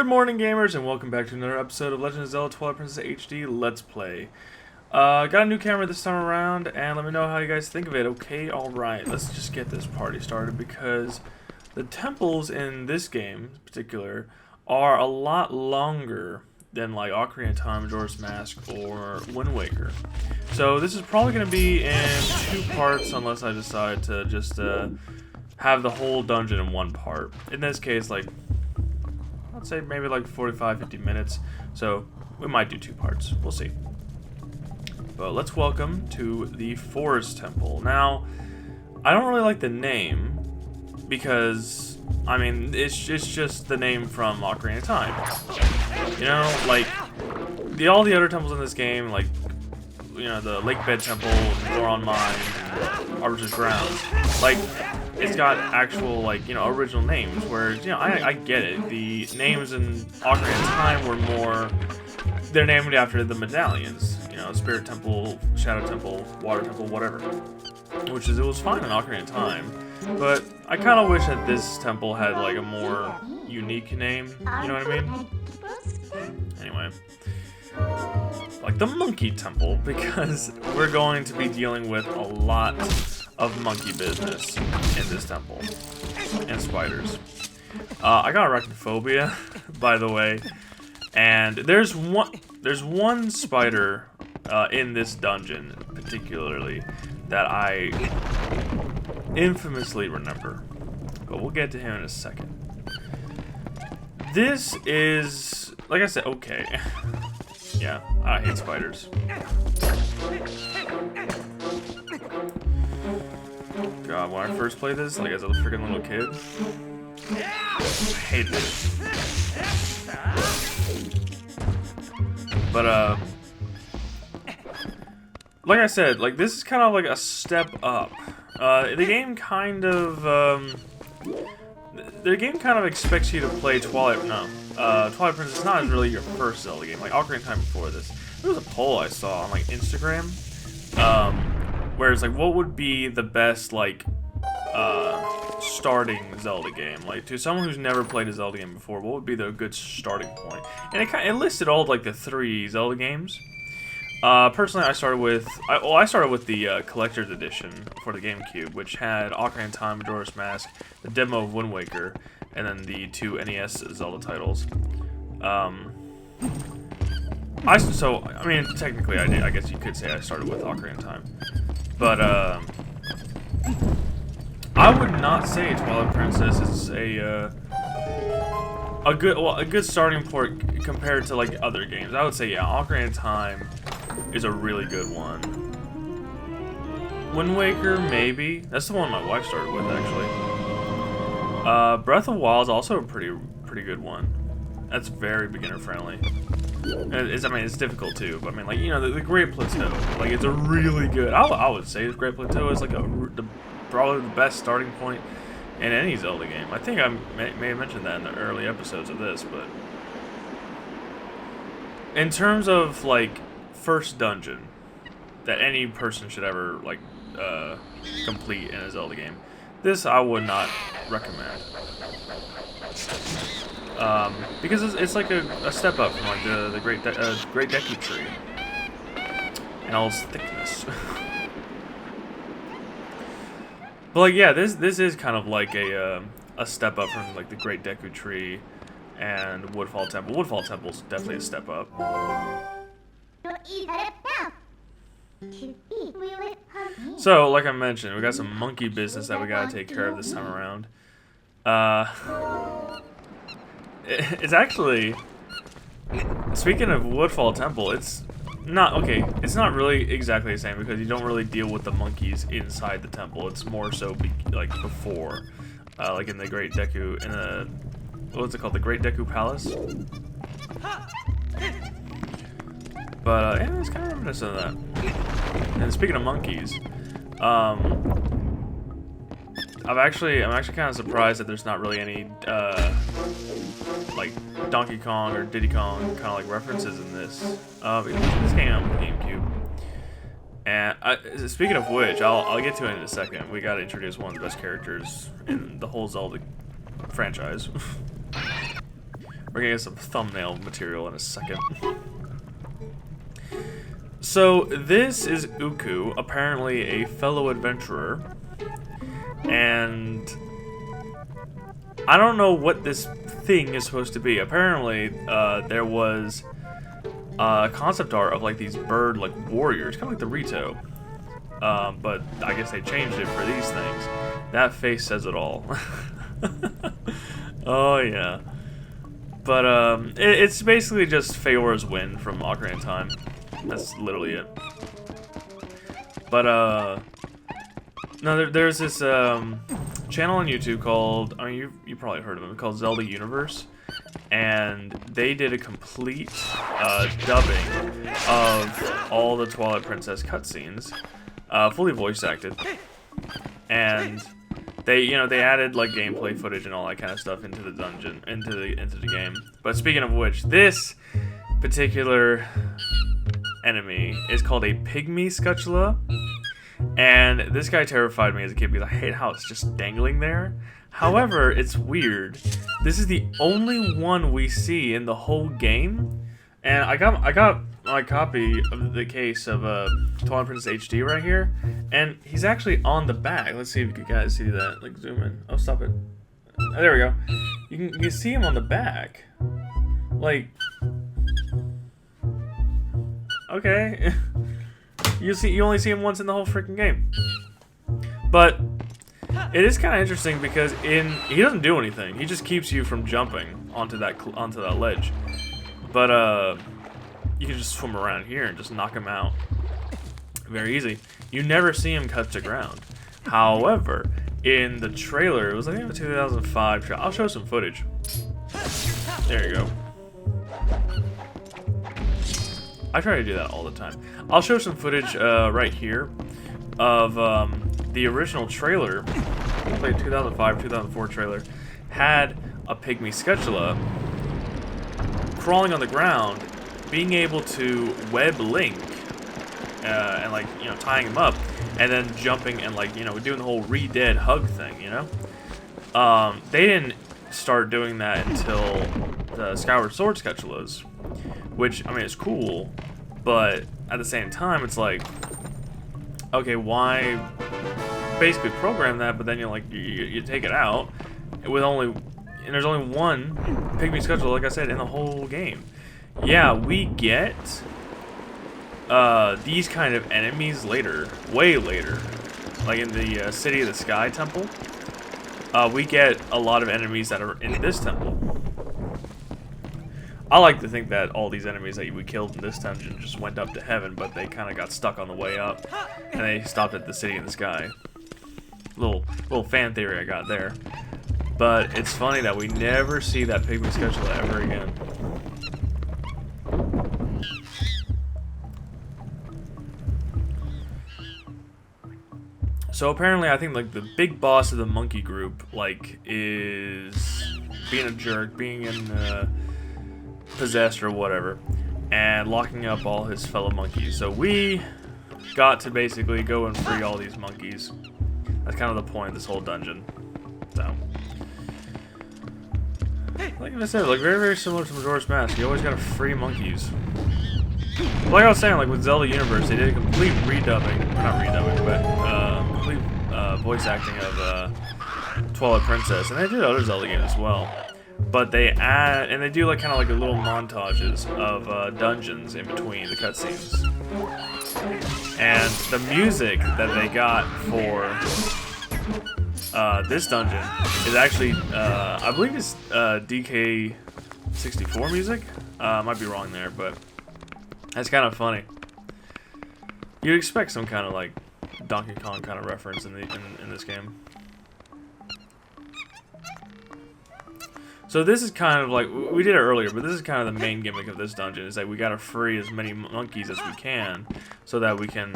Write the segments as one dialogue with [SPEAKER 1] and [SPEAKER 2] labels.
[SPEAKER 1] Good morning, gamers, and welcome back to another episode of Legend of Zelda Twilight Princess HD Let's Play. Got a new camera this time around, and let me know how you guys think of it. Okay, alright, let's just get this party started, because the temples in this game, in particular, are a lot longer than like Ocarina of Time, Majora's Mask, or Wind Waker. So this is probably going to be in two parts, unless I decide to just have the whole dungeon in one part. In this case, like, I'd say maybe like 45-50 minutes, so we might do two parts. We'll see. But let's welcome to the Forest Temple. Now, I don't really like the name because, I mean, it's just the name from Ocarina of Time. You know, like all the other temples in this game, like, you know, the Lake Bed Temple, Goron Mine, and Arbitr's Grounds, like, it's got actual, like, you know, original names, whereas, you know, I get it. The names in Ocarina of Time were more, they're named after the medallions, you know, Spirit Temple, Shadow Temple, Water Temple, whatever, which is, it was fine in Ocarina of Time, but I kind of wish that this temple had, like, a more unique name, you know what I mean? Anyway, like the Monkey Temple, because we're going to be dealing with a lot of monkey business in this temple, and spiders. I got arachnophobia, by the way, and there's one spider in this dungeon particularly that I infamously remember, but we'll get to him in a second. This is, like I said, okay. Yeah, I hate spiders. God, when I first played this, like as a freaking little kid, I hated it. But, like I said, like this is kind of like a step up. The game kind of, expects you to play Twilight. No, Twilight Princess is not really your first Zelda game. Like Ocarina of Time before this, there was a poll I saw on like Instagram, where it's like, what would be the best like starting Zelda game? Like to someone who's never played a Zelda game before, what would be the good starting point? And it listed all like the 3 Zelda games. Personally, I started with the collector's edition for the GameCube, which had Ocarina of Time, Majora's Mask, the demo of Wind Waker, and then the 2 NES Zelda titles. I mean, technically, I did. I guess you could say I started with Ocarina of Time, but I would not say Twilight Princess is a good starting point compared to like other games. I would say, yeah, Ocarina of Time is a really good one. Wind Waker, maybe. That's the one my wife started with, actually. Breath of the Wild is also a pretty good one. That's very beginner friendly. I mean, it's difficult too, but I mean, like, you know, the Great Plateau, like, it's a really good. I would say the Great Plateau is like probably the best starting point in any Zelda game. I think I may have mentioned that in the early episodes of this, but in terms of like first dungeon that any person should ever like complete in a Zelda game, this I would not recommend, because it's like a step up from like the Great Deku Tree and all its thickness. But like, yeah, this is kind of like a step up from like the Great Deku Tree and Woodfall Temple. Woodfall Temple is definitely a step up. So, like I mentioned, we got some monkey business that we gotta take care of this time around. It's actually, speaking of Woodfall Temple, it's not really exactly the same because you don't really deal with the monkeys inside the temple. It's more so like before, like in the Great Deku, in the, what's it called, the Great Deku Palace. But yeah, it's kind of reminiscent of that. And speaking of monkeys, I'm actually kind of surprised that there's not really any like Donkey Kong or Diddy Kong kind of like references in this. This came out with GameCube. And speaking of which, I'll get to it in a second. We gotta introduce one of the best characters in the whole Zelda franchise. We're gonna get some thumbnail material in a second. So, this is Uku, apparently a fellow adventurer. And I don't know what this thing is supposed to be. Apparently, there was concept art of like these bird like warriors, kind of like the Rito. But I guess they changed it for these things. That face says it all. Oh yeah. But it's basically just Feora's wind from Ocarina of Time. That's literally it. But no, there's this channel on YouTube called, I mean, you probably heard of them, called Zelda Universe, and they did a complete dubbing of all the Twilight Princess cutscenes, fully voice acted, and they added like gameplay footage and all that kind of stuff into the dungeon, into the game. But speaking of which, this particular enemy is called a pygmy scutula. And this guy terrified me as a kid because I hate how it's just dangling there. However, it's weird. This is the only one we see in the whole game. And I got my copy of the case of Twilight Princess HD right here. And he's actually on the back. Let's see if you guys see that. Like, zoom in. Oh, stop it. Oh, there we go. You can see him on the back. Like, okay. You only see him once in the whole freaking game. But it is kind of interesting because he doesn't do anything. He just keeps you from jumping onto that ledge. But you can just swim around here and just knock him out. Very easy. You never see him touch the ground. However, in the trailer, it was I think the 2005 trailer. I'll show some footage. There you go. I try to do that all the time. I'll show some footage right here of the original trailer, like 2005, 2004 trailer, had a pygmy scutula crawling on the ground, being able to web Link and like tying him up, and then jumping and like doing the whole re-dead hug thing. They didn't start doing that until the Skyward Sword scutulas, which I mean it's cool. But at the same time, it's like, okay, why basically program that? But then you take it out and there's only one pygmy scutula, like I said, in the whole game. Yeah, we get these kind of enemies later, way later, like in the City of the Sky Temple. We get a lot of enemies that are in this temple. I like to think that all these enemies that we killed in this dungeon just went up to heaven, but they kind of got stuck on the way up, and they stopped at the City in the Sky. Little fan theory I got there. But it's funny that we never see that pygmy scutula ever again. So apparently, I think like the big boss of the monkey group is being a jerk, being possessed or whatever, and locking up all his fellow monkeys. So we got to basically go and free all these monkeys. That's kind of the point of this whole dungeon. So, like I said, like very similar to Majora's Mask. You always gotta free monkeys. Like I was saying, like with Zelda Universe, they did a complete redubbing, or not redubbing, but complete voice acting of Twilight Princess, and they did other Zelda games as well. But they add, and they do like kind of like a little montages of dungeons in between the cutscenes. And the music that they got for this dungeon is actually, I believe it's DK64 music. I might be wrong there, but that's kind of funny. You'd expect some kind of like Donkey Kong kind of reference in this game. So this is kind of like, we did it earlier, but this is kind of the main gimmick of this dungeon, is that we gotta free as many monkeys as we can, so that we can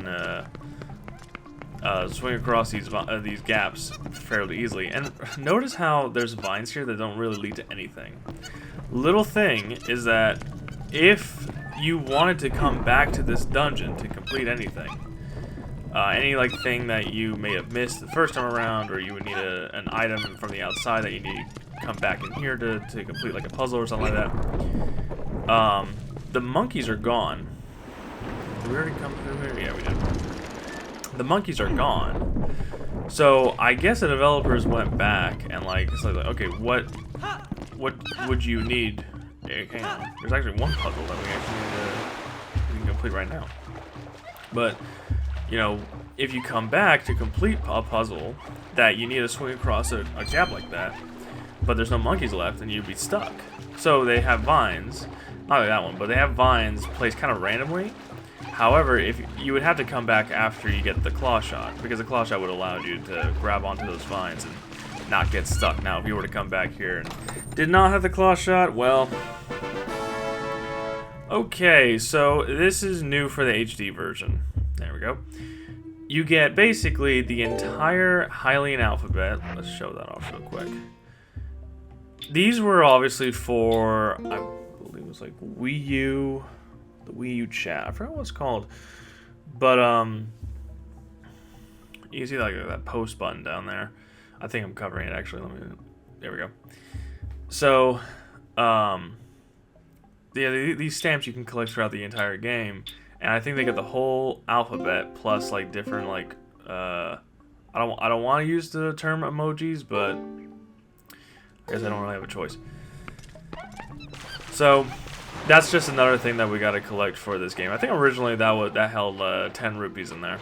[SPEAKER 1] swing across these gaps fairly easily. And notice how there's vines here that don't really lead to anything. Little thing is that if you wanted to come back to this dungeon to complete anything, any like thing that you may have missed the first time around, or you would need an item from the outside that you need to come back in here to complete like a puzzle or something like that. The monkeys are gone. Did we already come through here? Yeah, we did. The monkeys are gone. So I guess the developers went back and like, it's like okay, what would you need? Hang on. There's actually one puzzle that we actually need to complete right now. But you know, if you come back to complete a puzzle that you need to swing across a gap like that, but there's no monkeys left, and you'd be stuck. So they have vines, not like that one, but they have vines placed kind of randomly. However, if you would have to come back after you get the claw shot, because the claw shot would allow you to grab onto those vines and not get stuck. Now, if you were to come back here and did not have the claw shot, well, okay, so this is new for the HD version. There we go. You get basically the entire Hylian alphabet. Let's show that off real quick. These were obviously for, I believe it was like Wii U, the Wii U chat. I forgot what it's called. But, you can see like that post button down there. I think I'm covering it actually. There we go. So, yeah, these stamps you can collect throughout the entire game. And I think they got the whole alphabet plus like different like I don't want to use the term emojis, but I guess I don't really have a choice. So that's just another thing that we got to collect for this game. I think originally that held 10 rupees in there.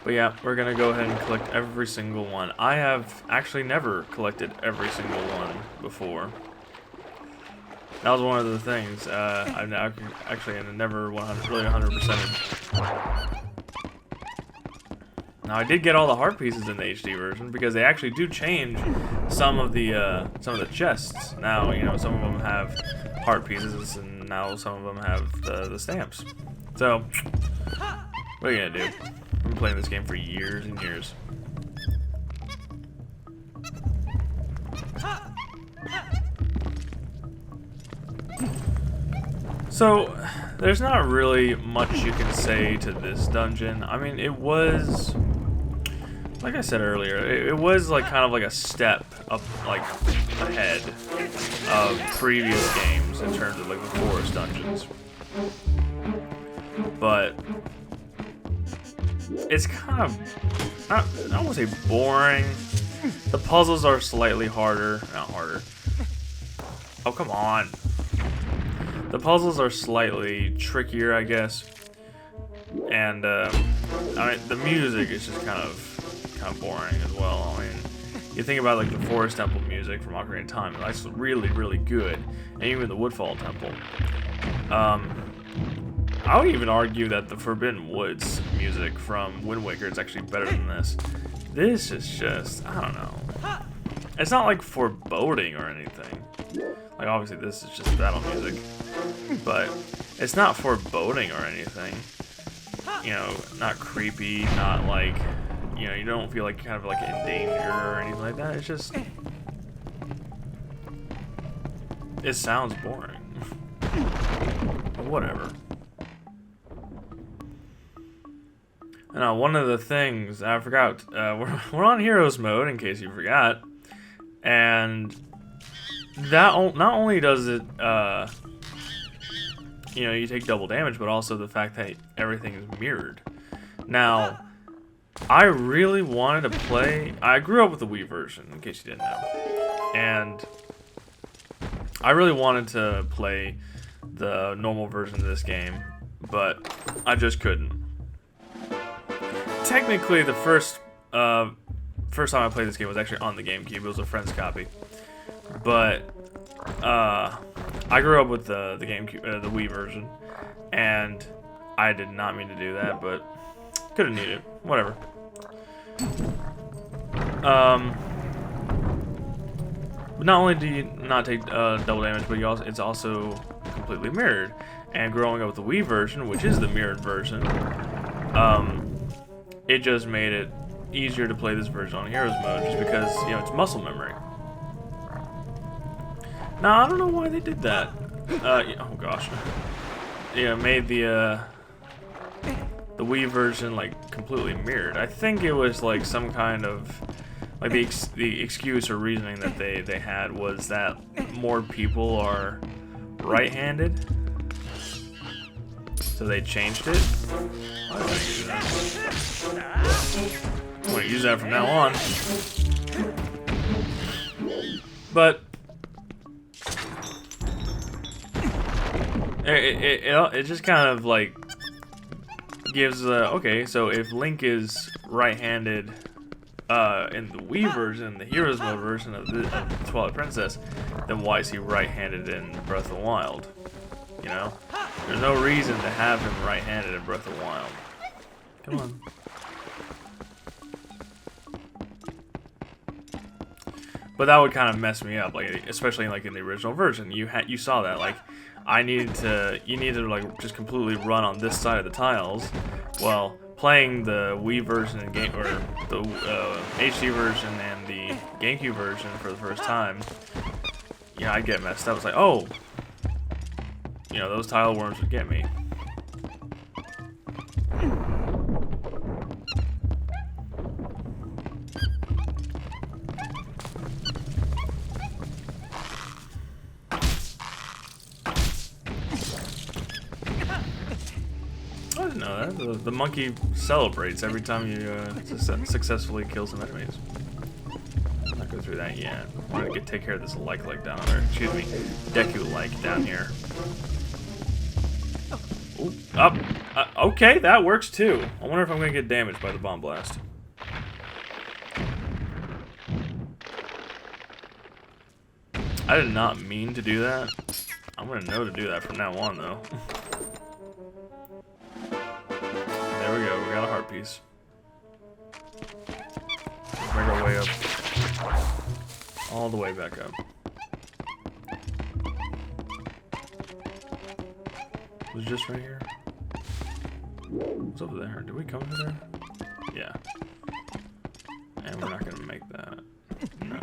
[SPEAKER 1] But yeah, we're gonna go ahead and collect every single one. I have actually never collected every single one before. That was one of the things. I've never 100%. Now I did get all the heart pieces in the HD version because they actually do change some of the chests. Now you know some of them have heart pieces and now some of them have the stamps. So what are you gonna do? I've been playing this game for years and years. So, there's not really much you can say to this dungeon. I mean, it was, like I said earlier, it was like kind of like a step up, like, ahead of previous games in terms of like the forest dungeons. But it's kind of, I don't want to say boring. The puzzles are slightly harder, not harder. Oh, come on. The puzzles are slightly trickier, I guess, and I mean the music is just kind of boring as well. I mean, you think about like the Forest Temple music from Ocarina of Time, that's really good, and even the Woodfall Temple. I would even argue that the Forbidden Woods music from Wind Waker is actually better than this. This is just, I don't know. It's not like foreboding or anything. Like obviously this is just battle music. But it's not foreboding or anything. You know, not creepy, not like, you know, you don't feel like kind of like in danger or anything like that. It's just, it sounds boring. But whatever. Now, one of the things I forgot, we're on Heroes mode in case you forgot, and that not only does it, you know, you take double damage, but also the fact that everything is mirrored. Now, I really wanted to play, I grew up with the Wii version, in case you didn't know, and I really wanted to play the normal version of this game, but I just couldn't. Technically, the first time I played this game was actually on the GameCube. It was a friend's copy, but I grew up with the GameCube, the Wii version, and I did not mean to do that, but couldn't need it. Whatever. Not only do you not take double damage, but it's also completely mirrored. And growing up with the Wii version, which is the mirrored version, it just made it easier to play this version on Heroes mode, just because, you know, it's muscle memory. Now, I don't know why they did that. Oh gosh. Yeah, made the Wii version like completely mirrored. I think it was like some kind of like the excuse or reasoning that they had was that more people are right-handed, so they changed it. I don't use that. I'm gonna use that from now on. But it just kind of like gives okay, so if Link is right-handed in the Wii version, the Heroes Mode version of the Twilight Princess, then why is he right-handed in Breath of the Wild? You know, there's no reason to have him right-handed in Breath of the Wild. Come on. But that would kind of mess me up, like especially like in the original version. You saw that, like you needed to like just completely run on this side of the tiles. Well, playing the Wii version and game or the HD version and the GameCube version for the first time, yeah, I'd get messed up. It's like, oh, you know, those tile worms would get me. I didn't know that. The monkey celebrates every time you successfully kill some enemies. I'm not go through that yet. I want to take care of this like down there. Excuse me, Deku-like down here. Ooh, up. Okay, that works too. I wonder if I'm gonna get damaged by the bomb blast. I did not mean to do that. I'm gonna know to do that from now on, though. There we go. We got a heart piece. Let's make our way up. All the way back up. Was it just right here? What's over there? Did we come to there? Yeah. And we're not gonna make that. No.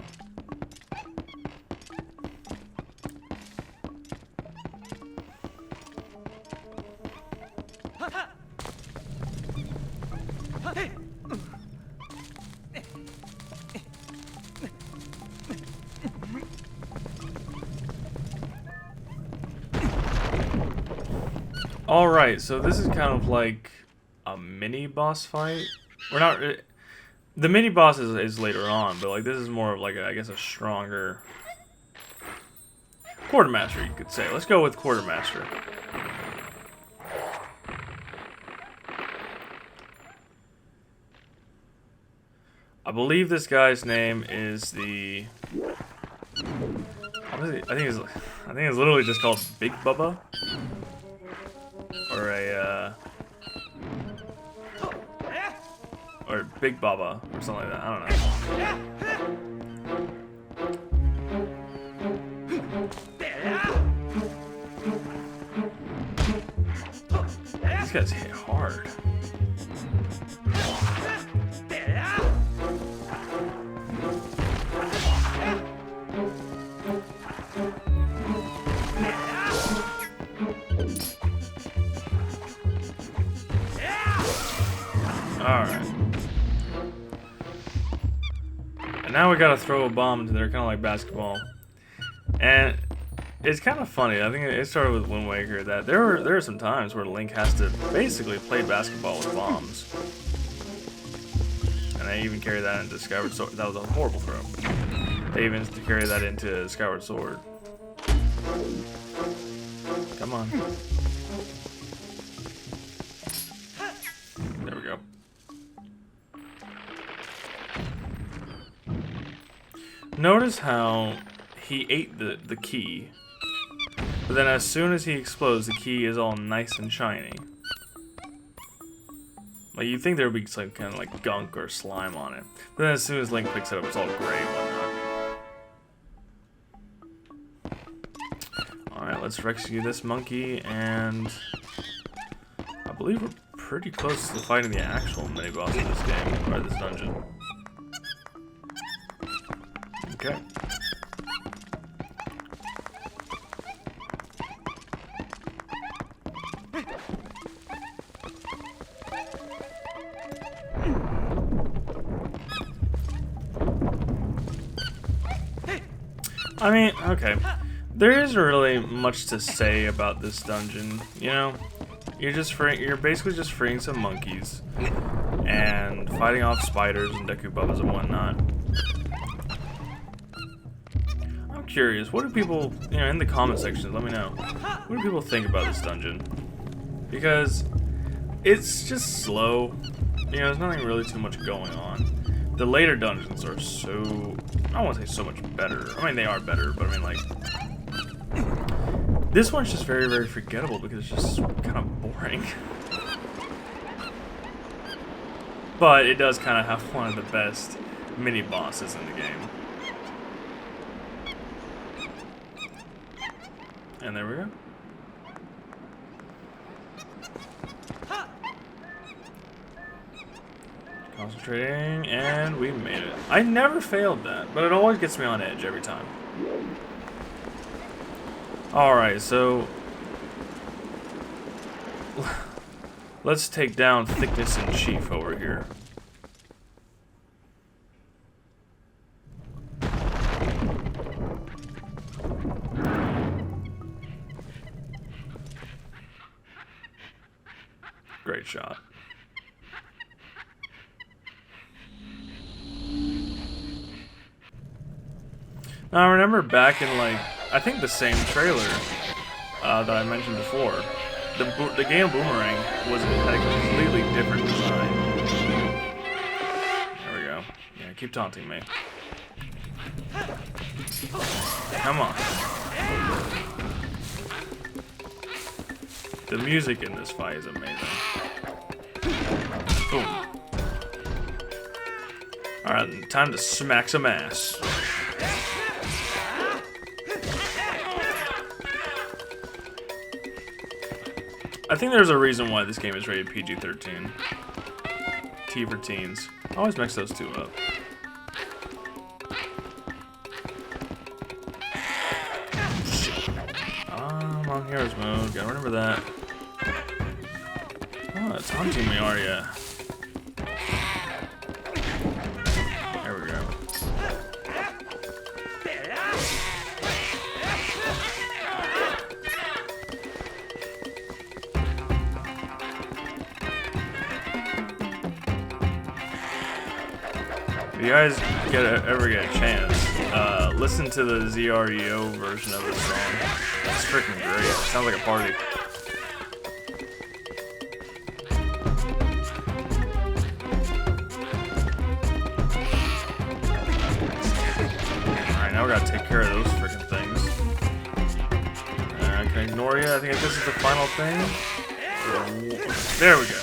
[SPEAKER 1] Alright, so this is kind of like a mini boss fight. We're not... The mini boss is later on, but like this is more of like I guess a stronger... Quartermaster, you could say. Let's go with Quartermaster. I believe this guy's name is the... I think it's literally just called Big Bubba. Or a, or Big Baba, or something like that. I don't know. These guys hit hard. Alright. And now we gotta throw a bomb into there, kind of like basketball. And it's kind of funny. I think it started with Wind Waker that there are some times where Link has to basically play basketball with bombs. And they even carry that into Skyward Sword. That was a horrible throw. They even carry that into Skyward Sword. Come on. There we go. Notice how he ate the key, but then as soon as he explodes, the key is all nice and shiny. Like, you'd think there would be some kind of like gunk or slime on it, but then as soon as Link picks it up, it's all gray and whatnot. Alright, let's rescue this monkey, and I believe we're pretty close to fighting the actual mini-boss of this game, or this dungeon. Okay. I mean, okay. There isn't really much to say about this dungeon, you know? You're basically just freeing some monkeys and fighting off spiders and dekububas and whatnot. I'm curious, what do people, you know, in the comment sections, let me know. What do people think about this dungeon? Because it's just slow. You know, there's nothing really too much going on. The later dungeons are so, I don't want to say so much better. I mean, they are better, but I mean, like, this one's just very, very forgettable because it's just kind of boring. But it does kind of have one of the best mini bosses in the game. And there we go. Concentrating, and we made it. I never failed that, but it always gets me on edge every time. Alright, so let's take down Thickness in Chief over here. Great shot. Now I remember back in, like, I think the same trailer that I mentioned before, the game Boomerang had a completely different design. There we go. Yeah, keep taunting me. Come on. The music in this fight is amazing. Boom. Alright, time to smack some ass. I think there's a reason why this game is rated PG-13. T for teens. I always mix those two up. I'm on Heroes mode. Gotta remember that. Oh, it's haunting me, are ya? There we go. If you guys ever get a chance, listen to the ZREO version of this song. It's freaking great. It sounds like a party. Alright, now we gotta take care of those freaking things. Can I ignore you? I think this is the final thing. There we go.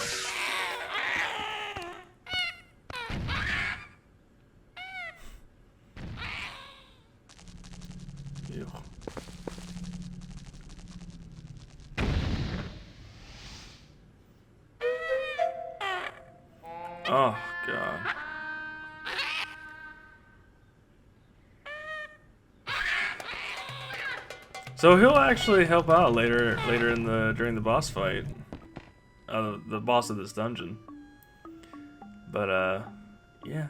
[SPEAKER 1] Oh god. So he'll actually help out later during the boss fight. The boss of this dungeon. But yeah.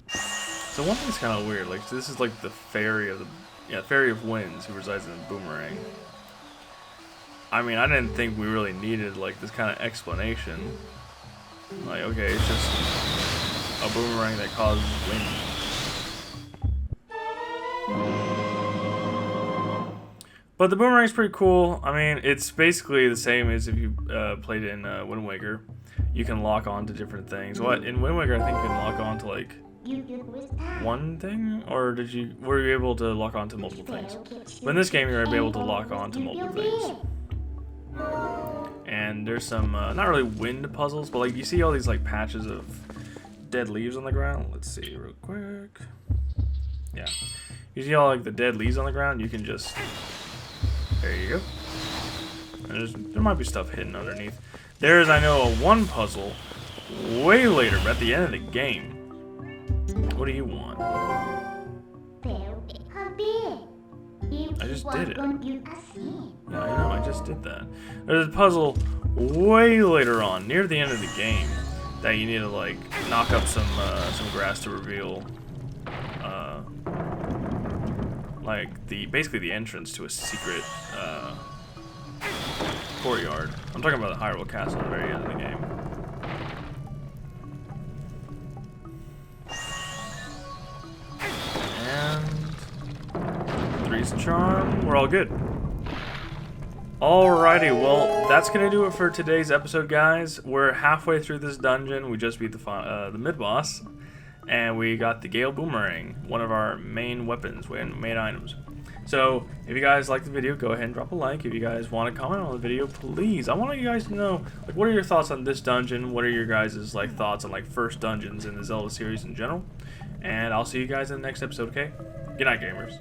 [SPEAKER 1] So one thing's kind of weird. Like, this is like the fairy of winds who resides in Boomerang. I mean, I didn't think we really needed, like, this kind of explanation. Like, okay, it's just a boomerang that causes wind. But the boomerang's pretty cool. I mean, it's basically the same as if you played in Wind Waker. You can lock on to different things. What in Wind Waker, I think you can lock on to, like, one thing? Or were you able to lock on to multiple things? But in this game, you're able to lock on to multiple things. And there's some, not really wind puzzles, but like you see all these like patches of dead leaves on the ground. Let's see real quick. Yeah. You see all like the dead leaves on the ground, you can just, there you go. And there might be stuff hidden underneath. There's, I know, a one puzzle way later, but at the end of the game. What do you want? I just did it. Yeah, I know, I just did that. There's a puzzle way later on, near the end of the game, that you need to like knock up some grass to reveal like basically the entrance to a secret courtyard. I'm talking about the Hyrule Castle at the very end of the game. And 3's charm. We're all good. Alrighty, well, that's gonna do it for today's episode, guys. We're halfway through this dungeon. We just beat the mid-boss, and we got the Gale Boomerang, one of our main weapons, main items. So, if you guys like the video, go ahead and drop a like. If you guys want to comment on the video, please. I want you guys to know, like, what are your thoughts on this dungeon? What are your guys' like thoughts on like first dungeons in the Zelda series in general? And I'll see you guys in the next episode. Okay? Good night, gamers.